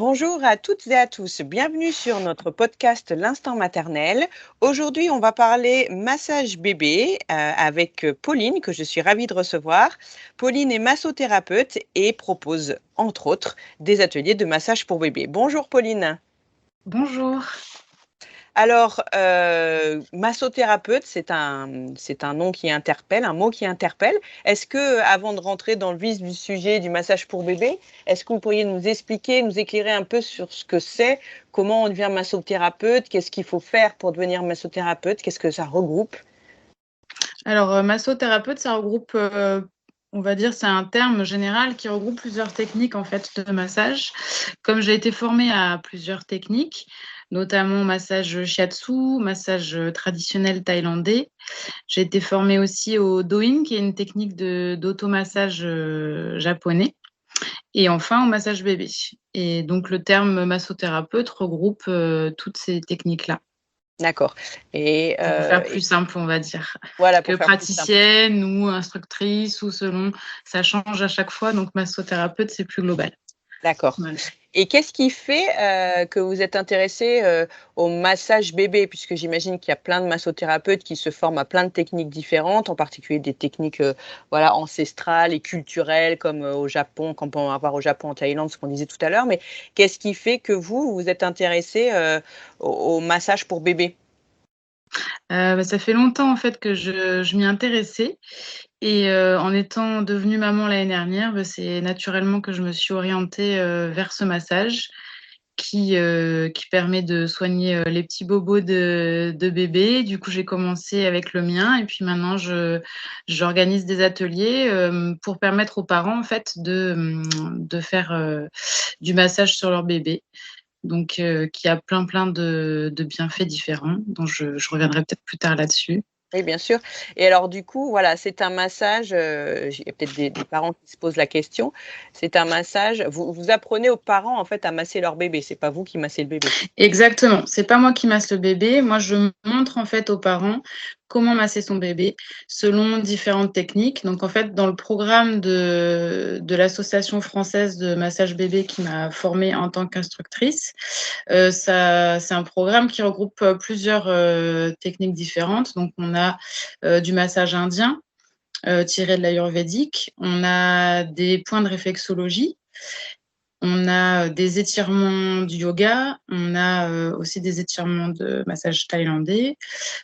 Bonjour à toutes et à tous, bienvenue sur notre podcast L'Instant Maternel. Aujourd'hui, on va parler massage bébé avec Pauline, que je suis ravie de recevoir. Pauline est massothérapeute et propose, entre autres, des ateliers de massage pour bébé. Bonjour Pauline. Bonjour. Alors, massothérapeute, c'est un nom qui interpelle, un mot qui interpelle. Est-ce que, avant de rentrer dans le vif du sujet du massage pour bébé, est-ce que vous pourriez nous expliquer, nous éclairer un peu sur ce que c'est, comment on devient massothérapeute, qu'est-ce qu'il faut faire pour devenir massothérapeute, qu'est-ce que ça regroupe? Alors, massothérapeute, ça regroupe, on va dire, c'est un terme général qui regroupe plusieurs techniques en fait de massage. Comme j'ai été formée à plusieurs techniques, notamment massage shiatsu, massage traditionnel thaïlandais. J'ai été formée aussi au doin, qui est une technique d'automassage japonais. Et enfin au massage bébé. Et donc le terme massothérapeute regroupe toutes ces techniques-là. D'accord. Et, Pour faire plus simple, on va dire. voilà, Que pour faire plus simple. praticienne ou instructrice ou selon, ça change à chaque fois, donc massothérapeute, c'est plus global. D'accord. Voilà. Et qu'est-ce qui fait que vous êtes intéressée au massage bébé? Puisque j'imagine qu'il y a plein de massothérapeutes qui se forment à plein de techniques différentes, en particulier des techniques voilà, ancestrales et culturelles, comme au Japon, qu'on peut avoir au Japon, en Thaïlande, ce qu'on disait tout à l'heure. Mais qu'est-ce qui fait que vous vous êtes intéressée au massage pour bébé? Ça fait longtemps en fait que je m'y intéressais et en étant devenue maman l'année dernière, c'est naturellement que je me suis orientée, vers ce massage qui permet de soigner, les petits bobos de bébé. Du coup, j'ai commencé avec le mien et puis maintenant j'organise des ateliers, pour permettre aux parents en fait de faire, du massage sur leur bébé. Donc qui a plein de bienfaits différents dont je reviendrai peut-être plus tard là-dessus. Oui, bien sûr. Et alors du coup, voilà, c'est un massage, il y a peut-être des parents qui se posent la question. C'est un massage vous apprenez aux parents, en fait, à masser leur bébé, c'est pas vous qui massez le bébé? Exactement, c'est pas moi qui masse le bébé. Moi, je montre en fait aux parents comment masser son bébé selon différentes techniques. Donc en fait, dans le programme de l'association française de massage bébé qui m'a formée en tant qu'instructrice, ça c'est un programme qui regroupe, plusieurs, techniques différentes. Donc on a, du massage indien, tiré de l'ayurvédique. On a des points de réflexologie. On a, des étirements du yoga, on a, aussi des étirements de massage thaïlandais.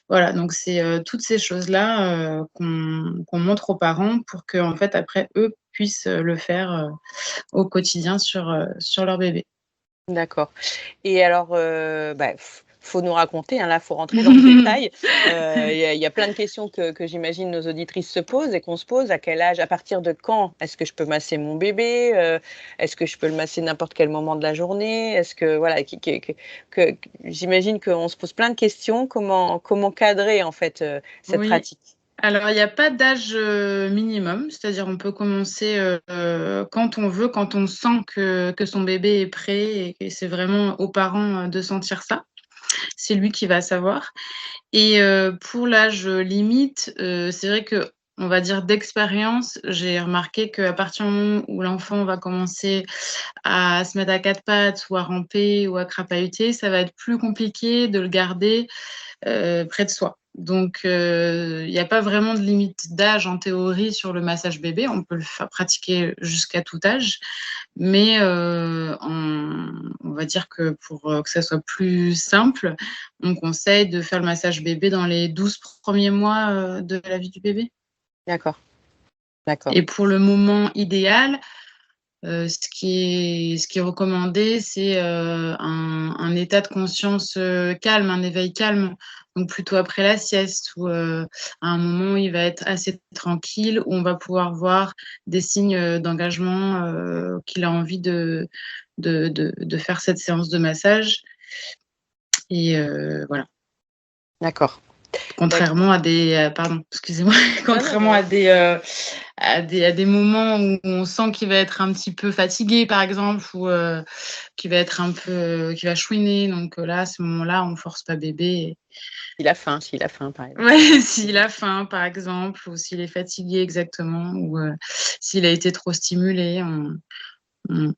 Voilà, donc c'est, toutes ces choses-là, qu'on montre aux parents pour qu'en fait, après, eux puissent, le faire, au quotidien sur leur bébé. D'accord. Et alors, faut nous raconter, hein, là, faut rentrer dans le détail. Il y a plein de questions que j'imagine nos auditrices se posent et qu'on se pose. À quel âge, à partir de quand est-ce que je peux masser mon bébé? Est-ce que je peux le masser n'importe quel moment de la journée? Est-ce que voilà, que j'imagine qu'on se pose plein de questions. Comment cadrer, en fait, cette Oui, pratique? alors il y a pas d'âge, minimum, c'est-à-dire on peut commencer, quand on veut, quand on sent que son bébé est prêt et c'est vraiment aux parents, de sentir ça. C'est lui qui va savoir. Et pour l'âge limite, c'est vrai qu'on va dire d'expérience, j'ai remarqué qu'à partir du moment où l'enfant va commencer à se mettre à 4 pattes ou à ramper ou à crapahuter, ça va être plus compliqué de le garder, près de soi. Donc il y a pas vraiment de limite d'âge en théorie sur le massage bébé. On peut le faire pratiquer jusqu'à tout âge, mais on va dire que pour, que ça soit plus simple, on conseille de faire le massage bébé dans les 12 premiers mois, de la vie du bébé. D'accord, d'accord. Et pour le moment idéal, ce qui est recommandé, c'est, un état de conscience, calme, un éveil calme, donc plutôt après la sieste ou, à un moment où il va être assez tranquille, où on va pouvoir voir des signes, d'engagement, qu'il a envie de faire cette séance de massage et voilà. D'accord. D'accord. Contrairement à des, pardon, excusez-moi, Non, non, contrairement mais à des moments où on sent qu'il va être un petit peu fatigué, par exemple, ou qu'il va être un peu, qu'il va chouiner. Donc là, à ce moment-là, on force pas bébé. s'il a faim, par exemple. Ouais, s'il a faim, par exemple, ou s'il est fatigué, exactement, ou s'il a été trop stimulé, on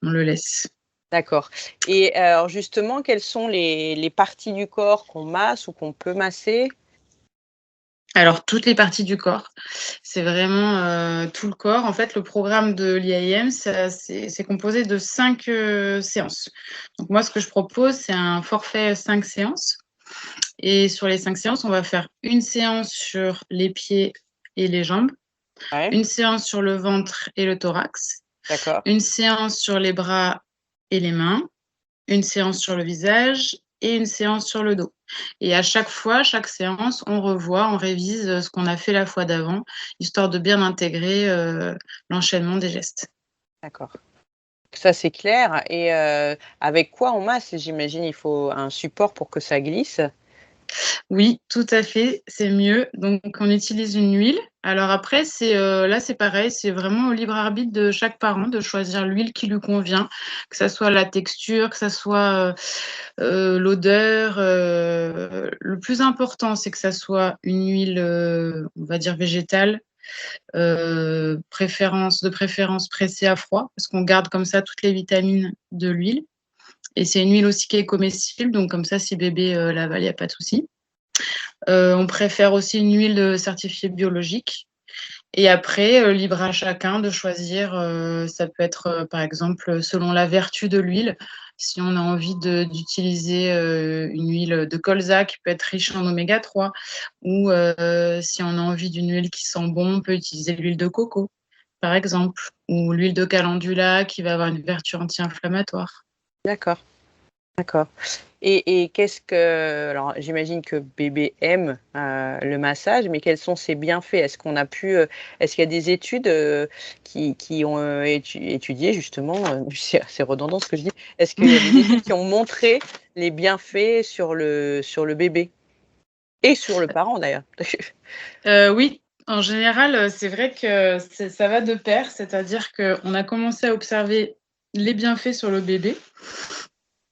le laisse. D'accord. Et alors justement, quelles sont les parties du corps qu'on masse ou qu'on peut masser? Alors toutes les parties du corps, c'est vraiment, tout le corps. En fait, le programme de l'IAIM, ça c'est composé de 5 séances. Donc moi, ce que je propose, c'est un forfait 5 séances et sur les 5 séances, on va faire une séance sur les pieds et les jambes, Ouais, une séance sur le ventre et le thorax, d'accord, une séance sur les bras et les mains, une séance sur le visage et une séance sur le dos. Et à chaque fois, chaque séance, on revoit, on révise, ce qu'on a fait la fois d'avant, histoire de bien intégrer, l'enchaînement des gestes. d'accord. Ça, c'est clair et avec quoi on masse? J'imagine, il faut un support pour que ça glisse? Oui, tout à fait, c'est mieux. Donc on utilise une huile. Alors après, là, c'est pareil, c'est vraiment au libre arbitre de chaque parent de choisir l'huile qui lui convient, que ça soit la texture, que ça soit, l'odeur, le plus important, c'est que ça soit une huile, on va dire végétale, de préférence pressée à froid, parce qu'on garde comme ça toutes les vitamines de l'huile et c'est une huile aussi qui est comestible, donc comme ça, si bébé, l'avale, il y a pas de souci. On préfère aussi une huile, certifiée biologique et après, libre à chacun de choisir, ça peut être, par exemple, selon la vertu de l'huile. Si on a envie d'utiliser, une huile de colza qui peut être riche en oméga 3 ou, si on a envie d'une huile qui sent bon, on peut utiliser l'huile de coco, par exemple, ou l'huile de calendula qui va avoir une vertu anti-inflammatoire. D'accord, d'accord. Et qu'est-ce que alors j'imagine que bébé aime, le massage, mais quels sont ses bienfaits? Est-ce qu'il y a des études, qui ont, étudié justement, c'est redondant ce que je dis. Est-ce qu'il y a des études qui ont montré les bienfaits sur le bébé et sur le parent d'ailleurs? Oui, en général, c'est vrai que ça va de pair, c'est-à-dire qu'on a commencé à observer les bienfaits sur le bébé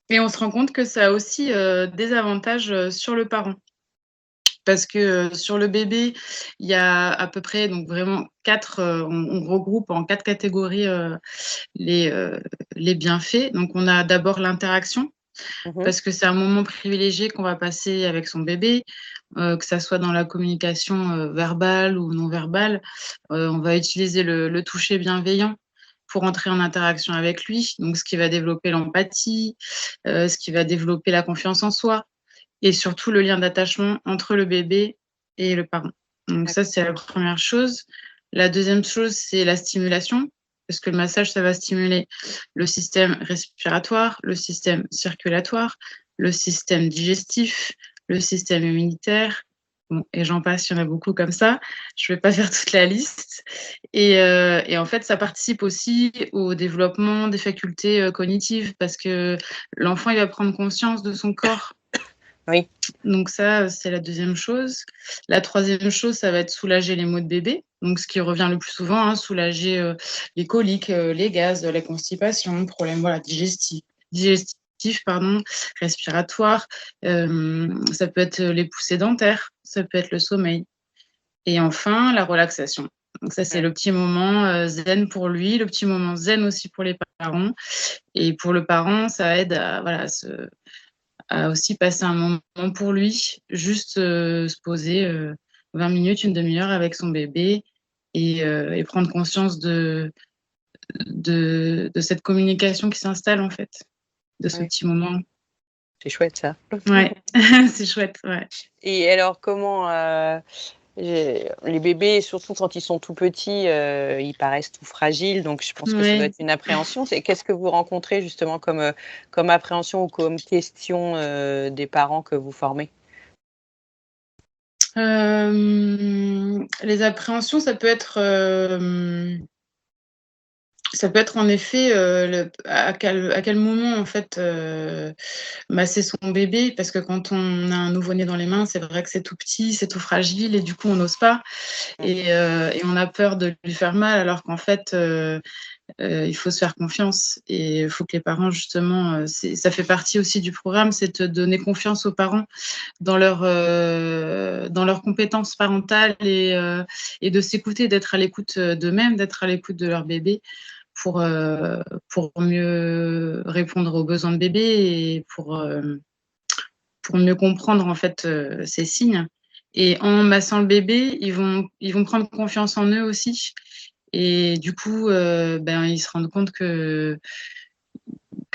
et on se rend compte que ça a aussi, des avantages, sur le parent. Parce que, sur le bébé, il y a à peu près donc vraiment 4, on regroupe en 4 catégories, les, heu, les bienfaits. Donc on a d'abord l'interaction, Mmh. parce que c'est un moment privilégié qu'on va passer avec son bébé, que ça soit dans la communication, verbale ou non verbale. On va utiliser le toucher bienveillant pour entrer en interaction avec lui, donc ce qui va développer l'empathie, ce qui va développer la confiance en soi et surtout le lien d'attachement entre le bébé et le parent. Donc ça, D'accord. c'est la première chose. La deuxième chose, c'est la stimulation, parce que le massage, ça va stimuler le système respiratoire, le système circulatoire, le système digestif, le système immunitaire, bon et j'en passe, il y en a beaucoup comme ça. Je ne vais pas faire toute la liste et en fait, ça participe aussi au développement des facultés, cognitives parce que l'enfant, il va prendre conscience de son corps Oui, donc ça, c'est la deuxième chose. La troisième chose, ça va être soulager les maux de bébé, donc ce qui revient le plus souvent, hein, soulager, les coliques, les gaz, la constipation, problèmes, voilà, digestifs, pardon, respiratoires, ça peut être, les poussées dentaires, ça peut être le sommeil et enfin la relaxation. Donc ça, c'est ouais, le petit moment, zen pour lui, le petit moment zen aussi pour les parents et pour le parent, ça aide à voilà, à aussi passer un moment pour lui, juste, se poser, 20 minutes, une demi heure avec son bébé et prendre conscience de cette communication qui s'installe, en fait, de ce ouais, petit moment. c'est chouette ça. Ouais, c'est chouette, ouais. Et alors comment, les bébés, surtout quand ils sont tout petits, ils paraissent tout fragiles, donc je pense que ça doit Ouais. être une appréhension. Qu'est-ce que vous rencontrez justement comme appréhension ou comme question, des parents que vous formez? Les appréhensions, ça peut être en effet, le à quel moment en fait, masser son bébé parce que quand on a un nouveau-né dans les mains, c'est vrai que c'est tout petit, c'est tout fragile et du coup on n'ose pas Mmh. et on a peur de lui faire mal alors qu'en fait, il faut se faire confiance et il faut que les parents justement, ça fait partie aussi du programme, c'est de donner confiance aux parents dans leurs compétences parentales et de s'écouter, d'être à l'écoute, d'eux-mêmes, d'être à l'écoute de leur bébé pour mieux répondre aux besoins de bébé et pour mieux comprendre en fait ces signes. Et en massant le bébé, ils vont prendre confiance en eux aussi. Et du coup, ils se rendent compte qu'il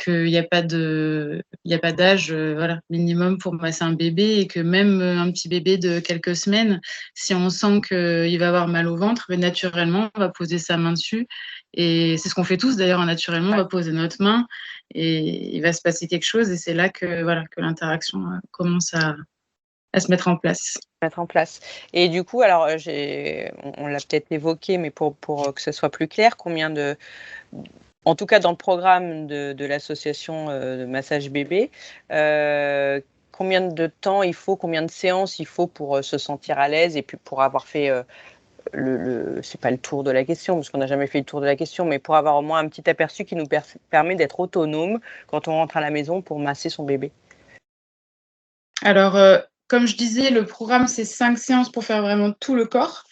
n'y a pas d'âge voilà, minimum pour masser un bébé et que même un petit bébé de quelques semaines, si on sent qu'il va avoir mal au ventre, naturellement, on va poser sa main dessus. Et c'est ce qu'on fait tous d'ailleurs, naturellement, on va poser notre main et il va se passer quelque chose. Et c'est là que, voilà, que l'interaction commence à se mettre en place. Mettre en place. Et du coup, alors, on l'a peut-être évoqué, mais pour que ce soit plus clair, en tout cas dans le programme de l'association de massage bébé, combien de temps il faut, combien de séances il faut pour se sentir à l'aise et puis pour avoir fait c'est pas le tour de la question, parce qu'on n'a jamais fait le tour de la question, mais pour avoir au moins un petit aperçu qui nous permet d'être autonome quand on rentre à la maison pour masser son bébé. Alors, comme je disais, le programme, c'est 5 séances pour faire vraiment tout le corps.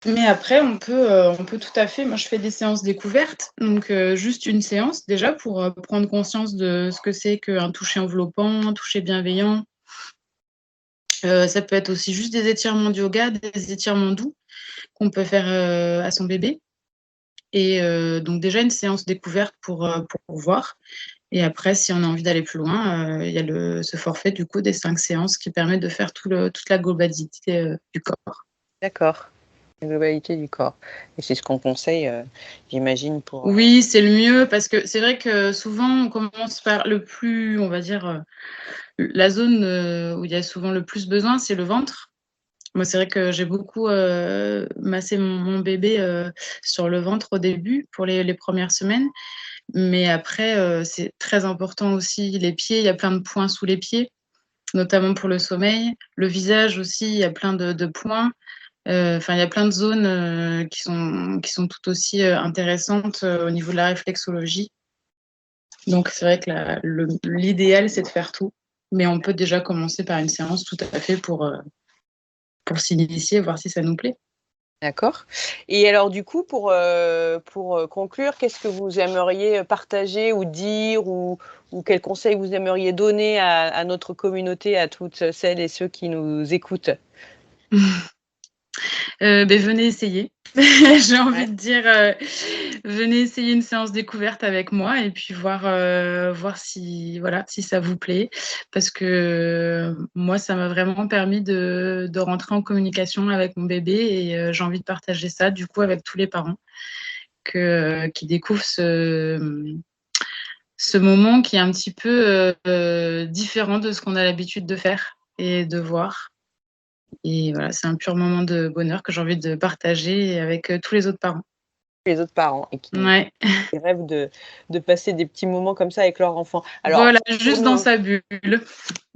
Mais après, on peut tout à fait. Moi, je fais des séances découvertes, donc juste une séance déjà pour prendre conscience de ce que c'est qu'un toucher enveloppant, un toucher bienveillant. Ça peut être aussi juste des étirements de yoga, des étirements doux qu'on peut faire à son bébé. Et donc déjà une séance découverte pour voir. Et après, si on a envie d'aller plus loin, il y a ce forfait du coup des 5 séances qui permet de faire toute la globalité du corps. D'accord. La globalité du corps. Et c'est ce qu'on conseille, j'imagine, pour... Oui, c'est le mieux parce que c'est vrai que souvent, on commence par le plus, on va dire, la zone où il y a souvent le plus besoin, c'est le ventre. Moi, c'est vrai que j'ai beaucoup massé mon bébé sur le ventre au début pour les premières semaines. Mais après, c'est très important aussi les pieds. Il y a plein de points sous les pieds, notamment pour le sommeil. Le visage aussi, il y a plein de points. Enfin, il y a plein de zones qui sont tout aussi intéressantes au niveau de la réflexologie. Donc, c'est vrai que l'idéal, c'est de faire tout. Mais on peut déjà commencer par une séance tout à fait pour s'initier, voir si ça nous plaît. D'accord. Et alors, du coup, pour conclure, qu'est-ce que vous aimeriez partager ou dire ou quels conseils vous aimeriez donner à notre communauté, à toutes celles et ceux qui nous écoutent? Venez essayer. J'ai envie de dire, venez essayer une séance découverte avec moi et puis voir si ça vous plaît. Parce que moi, ça m'a vraiment permis de rentrer en communication avec mon bébé et j'ai envie de partager ça, du coup, avec tous les parents qui découvrent ce moment qui est un petit peu différent de ce qu'on a l'habitude de faire et de voir. Et voilà, c'est un pur moment de bonheur que j'ai envie de partager avec tous les autres parents. Les autres parents et Ouais. qui rêvent de passer des petits moments comme ça avec leur enfant. Alors, Voilà, pour juste dans sa bulle.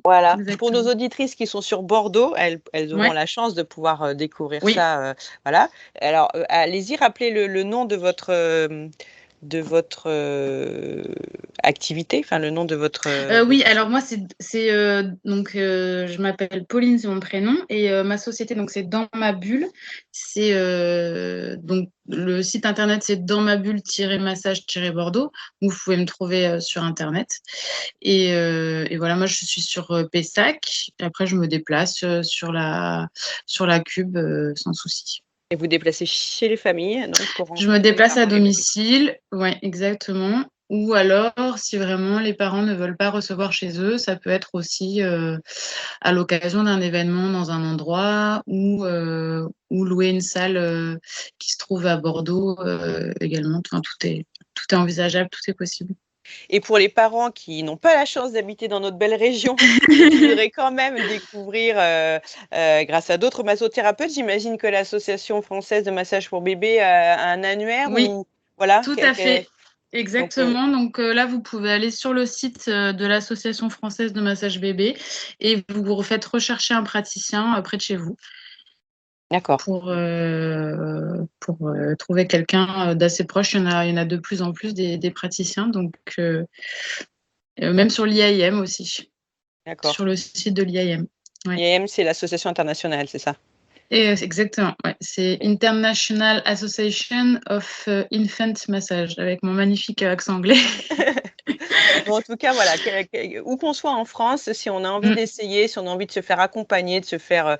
voilà. Pour Exactement. nos auditrices qui sont sur Bordeaux, elles auront Ouais. la chance de pouvoir découvrir Oui. ça. Voilà. Alors, allez-y, rappelez le nom de votre activité, enfin le nom de votre... Oui, alors moi, je m'appelle Pauline, c'est mon prénom, et ma société, donc c'est Dans ma bulle. C'est donc le site internet, c'est dansmabulle-massage-bordeaux. Vous pouvez me trouver sur internet. Et voilà, moi, je suis sur Pessac. Après, je me déplace sur la Cube sans souci. Et vous déplacez chez les familles, donc pour Je me rencontrer les déplace à parents et les bébés. domicile, ouais, exactement. Ou alors, si vraiment les parents ne veulent pas recevoir chez eux, ça peut être aussi à l'occasion d'un événement dans un endroit ou louer une salle qui se trouve à Bordeaux également. Enfin, tout est envisageable, tout est possible. Et pour les parents qui n'ont pas la chance d'habiter dans notre belle région, et qui voudraient quand même découvrir, grâce à d'autres massothérapeutes, j'imagine que l'Association française de massage pour bébés a un annuaire Oui, ou voilà. tout à fait. Donc, Exactement. Donc là, vous pouvez aller sur le site de l'Association française de massage bébé et vous vous faites rechercher un praticien près de chez vous. d'accord. Pour trouver quelqu'un d'assez proche. Il y en a de plus en plus des praticiens, donc même sur l'IAIM aussi, D'accord. sur le site de l'IAIM. Ouais. IAM, c'est l'association internationale, c'est ça? Et exactement, ouais. C'est International Association of Infant Massage, avec mon magnifique accent anglais. Bon, en tout cas, voilà, où qu'on soit en France, si on a envie Mmh. d'essayer, si on a envie de se faire accompagner, de se faire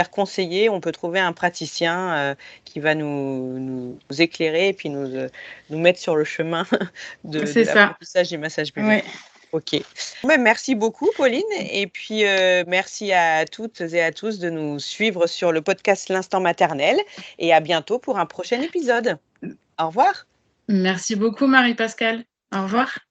conseiller, on peut trouver un praticien, qui va nous éclairer et puis nous mettre sur le chemin de C'est ça, l'apprentissage du massage bébé. ouais. OK. Ouais, merci beaucoup Pauline et puis, merci à toutes et à tous de nous suivre sur le podcast L'Instant Maternel et à bientôt pour un prochain épisode. Au revoir. Merci beaucoup Marie-Pascale. Au revoir.